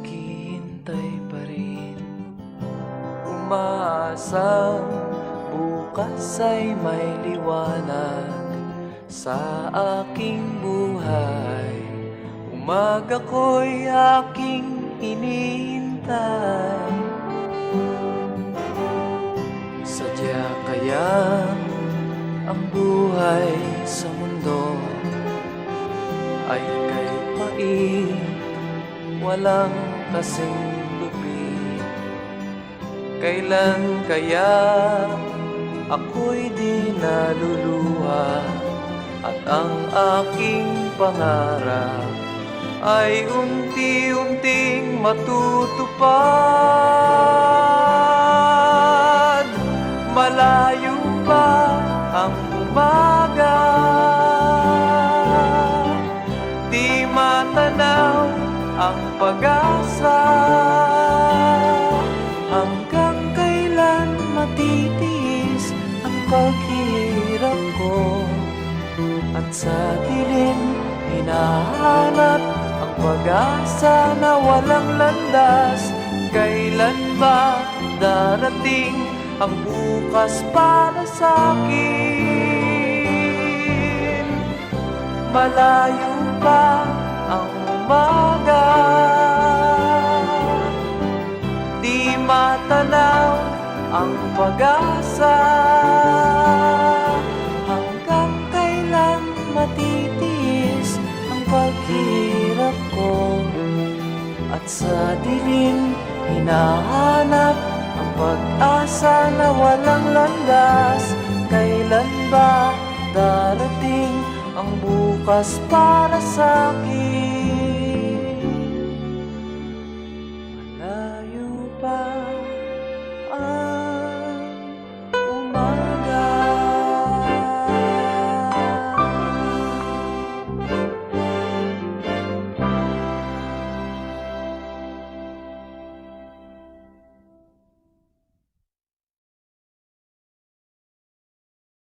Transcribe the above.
naghihintay pa rin, umaasang bukas ay may liwanag sa aking buhay. Umaga ko'y aking hinihintay. Sadya kaya ang buhay sa mundo ay kay pait, walang kasing lupit. Kailan kaya ako'y di naluluha at ang aking pangarap ay unti-unting matutupad. Malayo pa ang umaga, di matanaw ang pag-asa. Hanggang kailan matitiis ang paghihirap ko, at sa dilim hinahanap ang pag-asa na walang landas. Kailan ba darating ang bukas para sa'kin? Malayo pa ang umaga, di matanaw ang pag-asa. Hanggang kailan matitiis ang paghirap ko, at sa dilim hinahanap ang pag-asa na walang landas. Kailan ba darating ang bukas para sa'kin? Malayo pa